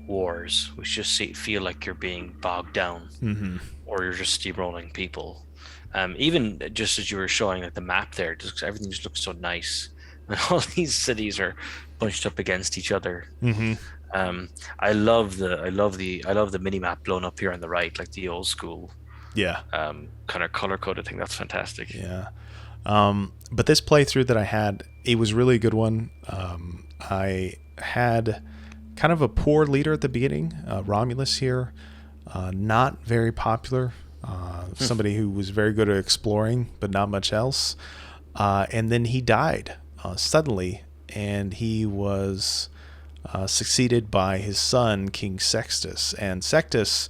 wars, which just feel like you're being bogged down, or you're just steamrolling people. Even just as you were showing the map there, just everything just looks so nice, and all these cities are bunched up against each other. I love the mini map blown up here on the right, like the old school. Yeah. Kind of color coded thing. That's fantastic. Yeah. But this playthrough that I had, it was really a good one. I had kind of a poor leader at the beginning, Romulus here, not very popular. Somebody who was very good at exploring, but not much else. And then he died suddenly, and he was succeeded by his son, King Sextus. And Sextus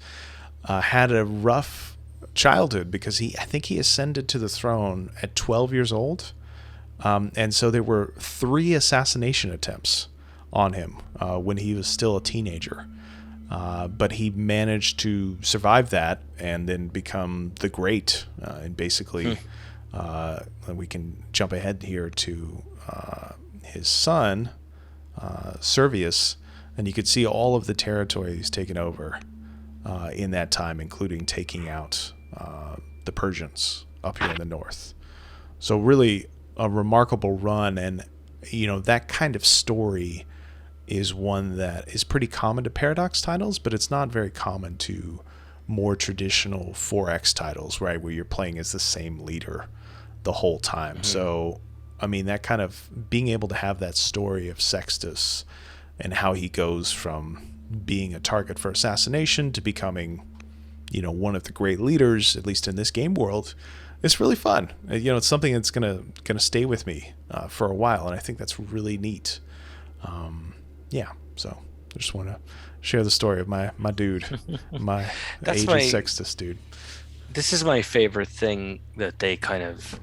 had a rough childhood because I think he ascended to the throne at 12 years old. And so there were 3 assassination attempts on him when he was still a teenager. But he managed to survive that and then become the great. And basically, we can jump ahead here to his son, Servius, and you could see all of the territories taken over in that time, including taking out the Persians up here in the north. So really a remarkable run, and that kind of story is one that is pretty common to Paradox titles, but it's not very common to more traditional 4X titles, right, where you're playing as the same leader the whole time. Mm-hmm. So, I mean, that kind of being able to have that story of Sextus and how he goes from being a target for assassination to becoming, one of the great leaders, at least in this game world, it's really fun. It's something that's gonna stay with me for a while, and I think that's really neat. So I just want to share the story of my dude, my Aegis Sextus dude. This is my favorite thing that they kind of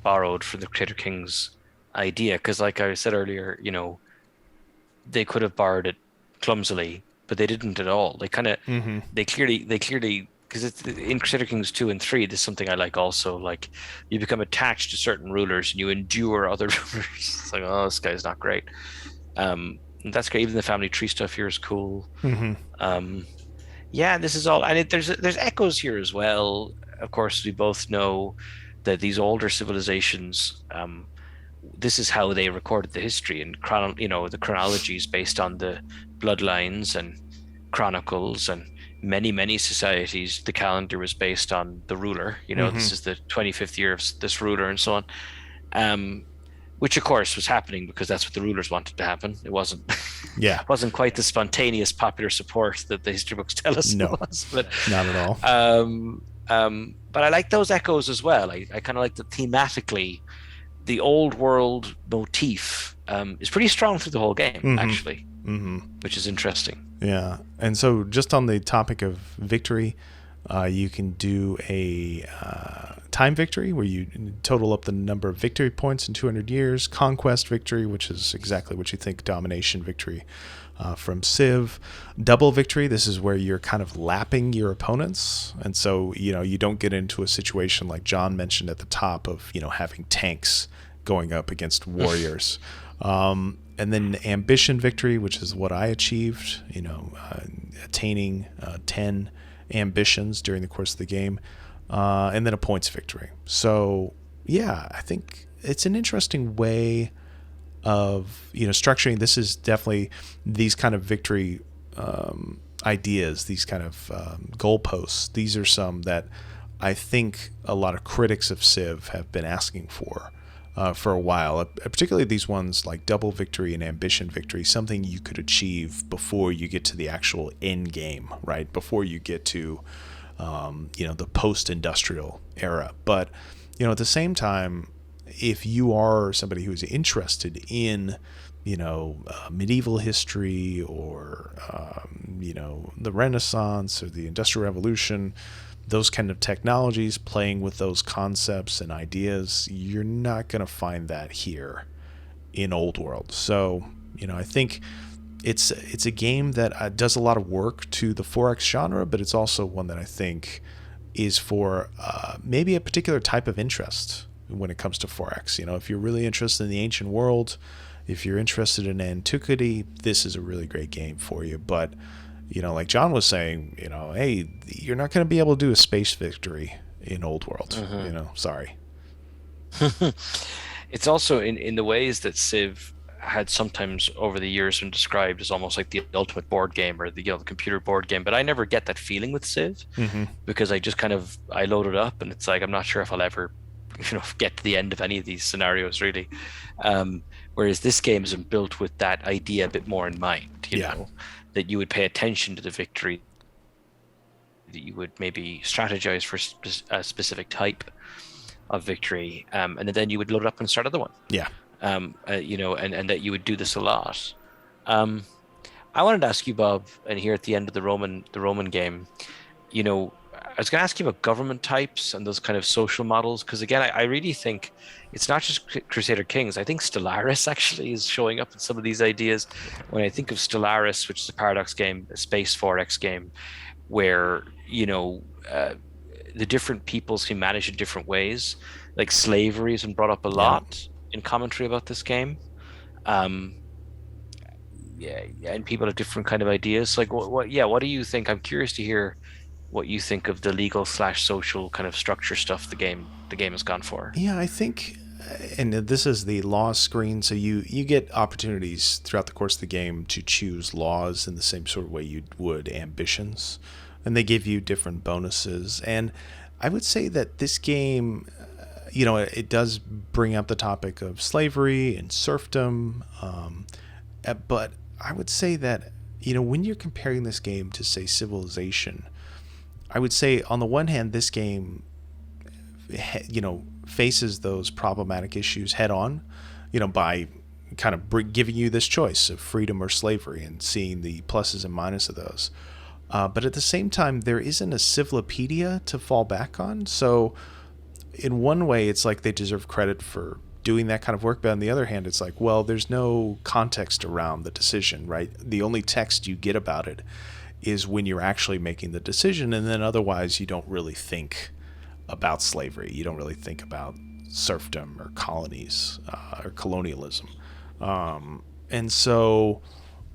borrowed from the Crusader Kings idea, because like I said earlier, they could have borrowed it clumsily, but they didn't at all. They kind of, they clearly, because it's in Crusader Kings 2 and 3, there's something I like also, like you become attached to certain rulers and you endure other rulers. It's like, oh, this guy's not great. And that's great. Even the family tree stuff here is cool. This is all, and there's echoes here as well. Of course, we both know that these older civilizations, this is how they recorded the history, and the chronology is based on the bloodlines and chronicles, and many societies the calendar was based on the ruler. This is the 25th year of this ruler and so on, which of course was happening because that's what the rulers wanted to happen. It wasn't wasn't quite the spontaneous popular support that the history books tell us it was, but not at all. But I like those echoes as well. I kind of like that thematically the old world motif is pretty strong through the whole game, actually, which is interesting. Yeah. And so just on the topic of victory, you can do a time victory where you total up the number of victory points in 200 years. Conquest victory, which is exactly what you think, domination victory from Civ. Double victory, this is where you're kind of lapping your opponents. And so, you don't get into a situation like John mentioned at the top of, having tanks going up against warriors. And then ambition victory, which is what I achieved, attaining 10 ambitions during the course of the game, and then a points victory. So I think it's an interesting way of structuring. This is definitely these kind of victory ideas, these kind of goalposts. These are some that I think a lot of critics of Civ have been asking for a while, particularly these ones like double victory and ambition victory, something you could achieve before you get to the actual end game, right? Before you get to, the post-industrial era. But, at the same time, if you are somebody who is interested in, medieval history or, the Renaissance or the Industrial Revolution, those kind of technologies, playing with those concepts and ideas, you're not going to find that here in Old World. So, I think it's a game that does a lot of work to the 4X genre, but it's also one that I think is for maybe a particular type of interest when it comes to 4X. If you're really interested in the ancient world, if you're interested in antiquity, this is a really great game for you. But like John was saying, hey, you're not going to be able to do a space victory in Old World. Sorry. It's also in the ways that Civ had sometimes over the years been described as almost like the ultimate board game or the computer board game, but I never get that feeling with Civ because I just I load it up and it's like I'm not sure if I'll ever get to the end of any of these scenarios really. Whereas this game is built with that idea a bit more in mind, you know, that you would pay attention to the victory, that you would maybe strategize for a specific type of victory, and then you would load it up and start another one. And that you would do this a lot. I wanted to ask you, Bob, and here at the end of the Roman game, I was going to ask you about government types and those kind of social models, because again, I really think it's not just Crusader Kings. I think Stellaris actually is showing up in some of these ideas. When I think of Stellaris, which is a Paradox game, a Space 4X game, where the different peoples can manage in different ways, like slavery has been brought up a Yeah. lot in commentary about this game. Um, yeah, and people have different kind of ideas. Like, what do you think? I'm curious to hear what you think of the legal slash social kind of structure stuff the game has gone for. Yeah, I think, and this is the law screen, so you get opportunities throughout the course of the game to choose laws in the same sort of way you would ambitions, and they give you different bonuses. And I would say that this game, it does bring up the topic of slavery and serfdom, but I would say that when you're comparing this game to, say, Civilization, I would say on the one hand, this game faces those problematic issues head on, by kind of giving you this choice of freedom or slavery and seeing the pluses and minuses of those. But at the same time, there isn't a civilopedia to fall back on. So in one way, it's like they deserve credit for doing that kind of work. But on the other hand, it's like, well, there's no context around the decision, right? The only text you get about it is when you're actually making the decision. And then otherwise, you don't really think about slavery. You don't really think about serfdom or colonies or colonialism. And so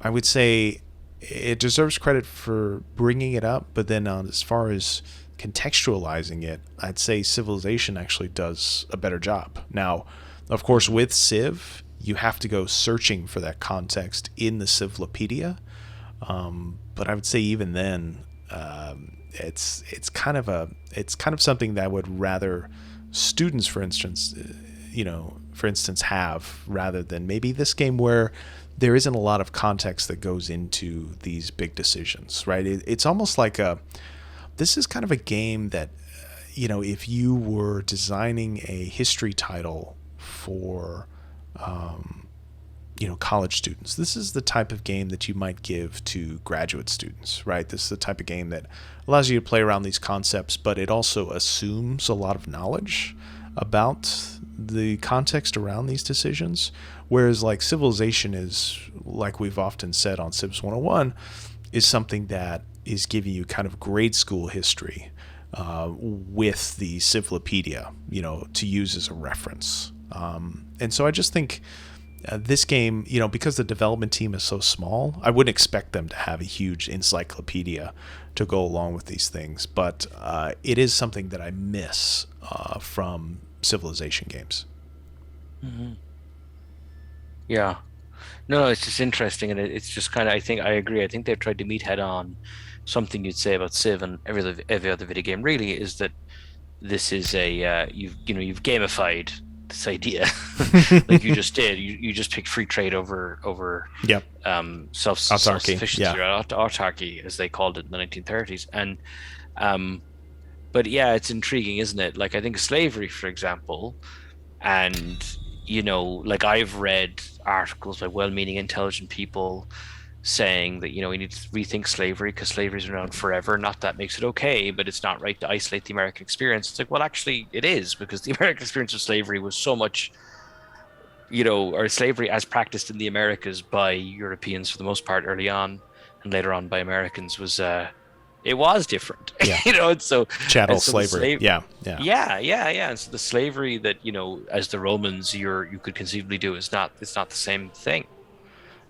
I would say it deserves credit for bringing it up, but then as far as contextualizing it, I'd say Civilization actually does a better job. Now, of course, with Civ, you have to go searching for that context in the Civilopedia. But I would say even then, it's kind of something that I would rather students, for instance, have, rather than maybe this game where there isn't a lot of context that goes into these big decisions, right? It's almost like this is kind of a game that, if you were designing a history title for, college students, this is the type of game that you might give to graduate students, right? This is the type of game that allows you to play around these concepts, but it also assumes a lot of knowledge about the context around these decisions. Whereas like Civilization is, like we've often said on Civs 101, is something that is giving you kind of grade school history with the Civilopedia, to use as a reference. And so I just think this game, because the development team is so small, I wouldn't expect them to have a huge encyclopedia to go along with these things. But it is something that I miss from Civilization games. Mm-hmm. Yeah. No, it's just interesting, and it's just kind of. I think I agree. I think they've tried to meet head on something you'd say about Civ and every other video game. Really, is that this is you've gamified this idea, like you just did. You just picked free trade over Yep. Self-sufficiency, or autarky, as they called it in the 1930s. And but yeah, it's intriguing, isn't it? Like I think slavery, for example, and like I've read articles by well-meaning, intelligent people saying that we need to rethink slavery because slavery's been around forever. Not that makes it okay, but it's not right to isolate the American experience. It's like, well, actually, it is, because the American experience of slavery was so much, or slavery as practiced in the Americas by Europeans for the most part early on, and later on by Americans it was different. Yeah. And so chattel slavery. Yeah. And so the slavery that as the Romans you could conceivably do it's not the same thing.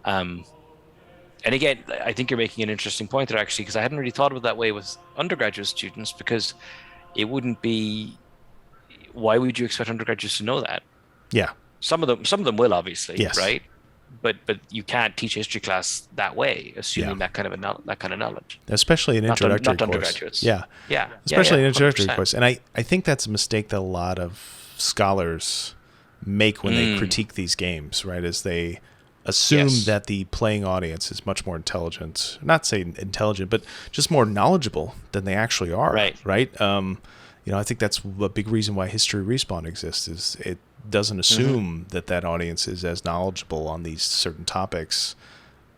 And again, I think you're making an interesting point there, actually, because I hadn't really thought of it that way with undergraduate students, because it wouldn't be. Why would you expect undergraduates to know that? Yeah. Some of them will, obviously, yes. Right? But you can't teach a history class that way, assuming that kind of knowledge. Especially an introductory not course. Undergraduates. Yeah. Especially an introductory course. And I think that's a mistake that a lot of scholars make when they critique these games, right? Is they assume that the playing audience is much more intelligent, not say intelligent, but just more knowledgeable than they actually are. Right. I think that's a big reason why History Respawn exists, is it doesn't assume that audience is as knowledgeable on these certain topics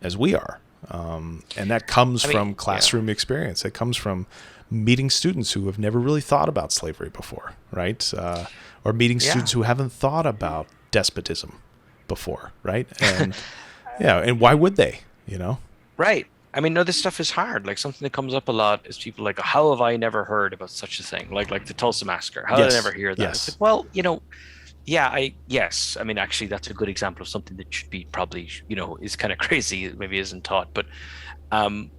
as we are. And that comes I mean, from yeah, classroom experience. It comes from meeting students who have never really thought about slavery before, right? Or meeting yeah, students who haven't thought about despotism before, right? And yeah, and why would they? You know? right. I mean, no, this stuff is hard. Like something that comes up a lot is people like, how have I never heard about such a thing? Like the Tulsa massacre. How did I never Yes, hear that? It's like, yes. well, yeah, yes. I mean, actually, that's a good example of something that should be probably, is kind of crazy. It maybe isn't taught, but um,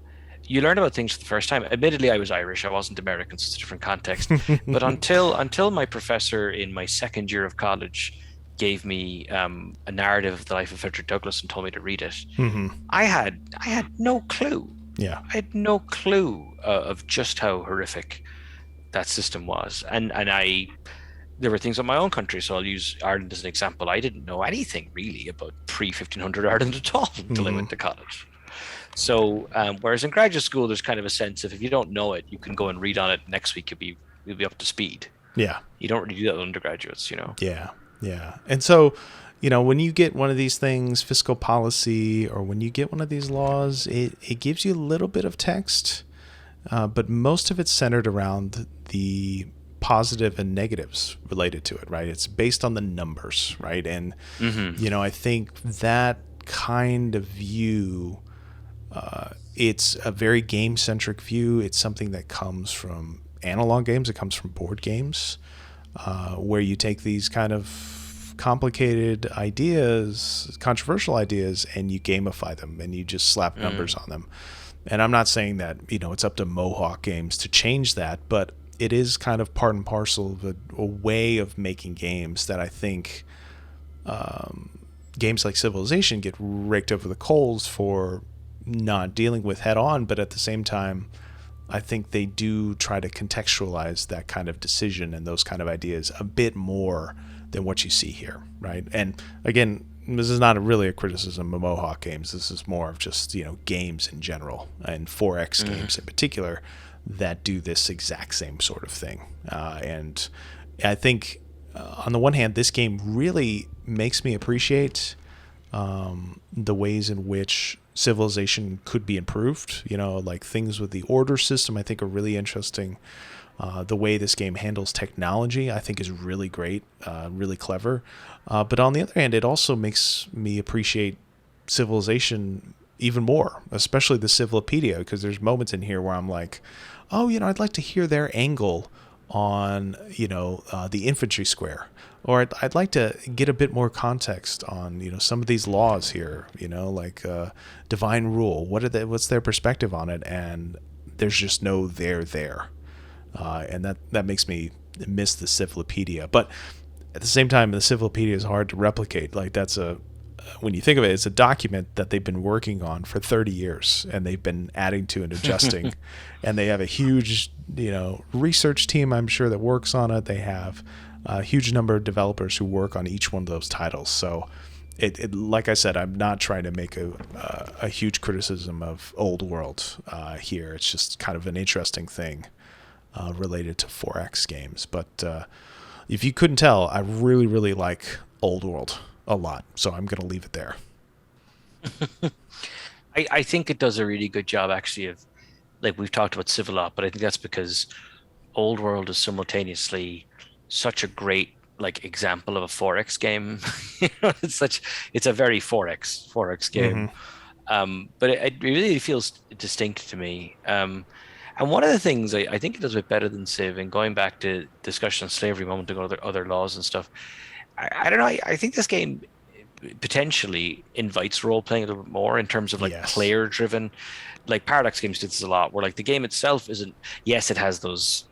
you learn about things for the first time. Admittedly, I was Irish. I wasn't American, so it's a different context. But until my professor in my second year of college gave me a narrative of the life of Frederick Douglass and told me to read it, Hmm. I had no clue. Yeah. I had no clue of just how horrific that system was, and there were things in my own country. So I'll use Ireland as an example. I didn't know anything really about pre 1500 Ireland at all until I Hmm. went to college. So, whereas in graduate school, there's kind of a sense of if you don't know it, you can go and read on it next week. You'll be up to speed. Yeah. You don't really do that with undergraduates. Yeah. Yeah. And so, when you get one of these things, fiscal policy, or when you get one of these laws, it gives you a little bit of text, but most of it's centered around the positive and negatives related to it, right? It's based on the numbers, right? And, Hmm. I think that kind of view, it's a very game centric view. It's something that comes from analog games, it comes from board games, where you take these kind of complicated ideas, controversial ideas, and you gamify them and you just slap numbers Mm. on them. And I'm not saying that, it's up to Mohawk Games to change that, but it is kind of part and parcel of a way of making games that I think games like Civilization get raked over the coals for not dealing with head on, but at the same time, I think they do try to contextualize that kind of decision and those kind of ideas a bit more than what you see here, right? And again, this is not really a criticism of Mohawk games. This is more of just, games in general and 4X Mm. games in particular that do this exact same sort of thing. And I think, on the one hand, this game really makes me appreciate the ways in which civilization could be improved. Like things with the order system, I think are really interesting. The way this game handles technology, I think, is really great, really clever. But on the other hand, it also makes me appreciate civilization even more, especially the Civilopedia, because there's moments in here where I'm like, oh, I'd like to hear their angle on, the infantry square. Or I'd like to get a bit more context on, some of these laws here, like divine rule. What's their perspective on it? And there's just no there. And that makes me miss the Civilopedia. But at the same time, the Civilopedia is hard to replicate. Like when you think of it, it's a document that they've been working on for 30 years and they've been adding to and adjusting. And they have a huge, research team, I'm sure, that works on it. They have a huge number of developers who work on each one of those titles. So like I said, I'm not trying to make a huge criticism of Old World here. It's just kind of an interesting thing related to 4X games. But if you couldn't tell, I really, really like Old World a lot. So I'm going to leave it there. I think it does a really good job actually of like we've talked about Civil Op, but I think that's because Old World is simultaneously such a great like example of a 4X game. It's a very 4X Mm-hmm. game. But it really feels distinct to me. And one of the things I think it does a bit better than Civ, and going back to discussion on slavery a moment ago, other laws and stuff. I don't know. I think this game potentially invites role playing a little bit more in terms of like Yes. player driven. Like Paradox games did this a lot, where like the game itself isn't. Yes, it has those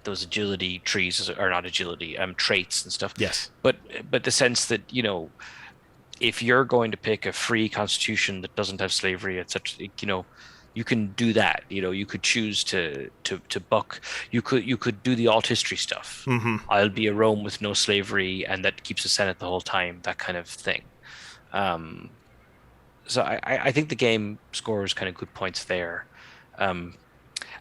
agility trees or not agility traits and stuff, Yes. but the sense that if you're going to pick a free constitution that doesn't have slavery, etc., you can do that. You could choose to buck. You could do the alt history stuff. Mm-hmm. I'll be a Rome with no slavery, and that keeps the Senate the whole time. That kind of thing. Um, so I think the game scores kind of good points there. Um,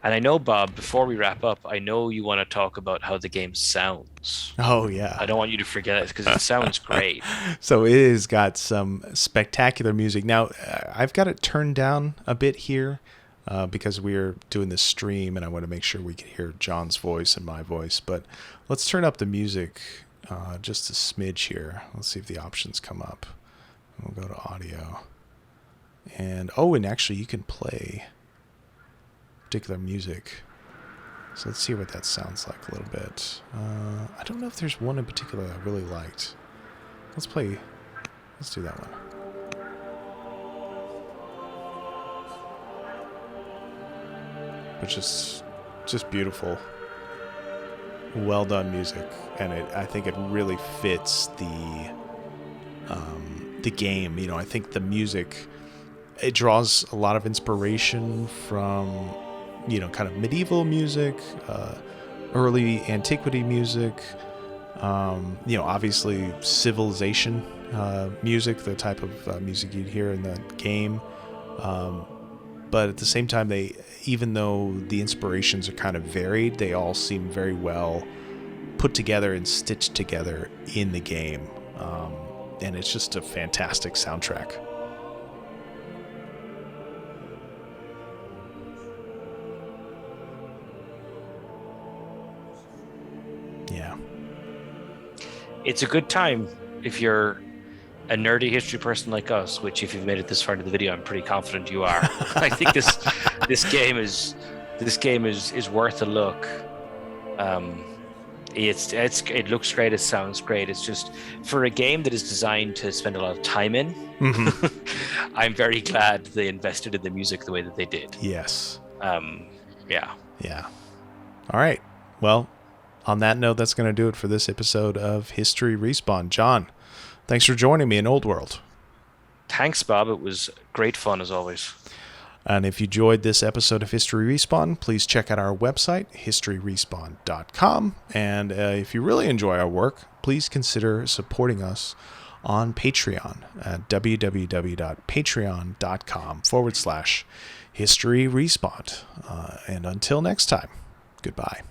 And I know, Bob, before we wrap up, I know you want to talk about how the game sounds. Oh yeah. I don't want you to forget it because it sounds great. So it has got some spectacular music. Now, I've got it turned down a bit here because we're doing this stream and I want to make sure we can hear John's voice and my voice. But let's turn up the music just a smidge here. Let's see if the options come up. We'll go to audio. And actually you can play particular music. So let's see what that sounds like a little bit. I don't know if there's one in particular I really liked. Let's do that one. Which is just beautiful. Well done music. And I think it really fits the game. You know, I think the music, it draws a lot of inspiration from, you know, kind of medieval music, early antiquity music, you know, obviously civilization music, the type of music you'd hear in the game. But at the same time, even though the inspirations are kind of varied, they all seem very well put together and stitched together in the game. And it's just a fantastic soundtrack. Yeah. It's a good time if you're a nerdy history person like us, which if you've made it this far into the video, I'm pretty confident you are. I think this game is worth a look. It looks great, it sounds great. It's just for a game that is designed to spend a lot of time in. Mm-hmm. I'm very glad they invested in the music the way that they did. Yes. Yeah. All right. Well, on that note, that's going to do it for this episode of History Respawn. John, thanks for joining me in Old World. Thanks, Bob. It was great fun as always. And if you enjoyed this episode of History Respawn, please check out our website, historyrespawn.com. And if you really enjoy our work, please consider supporting us on Patreon at www.patreon.com/historyrespawn. And until next time, goodbye.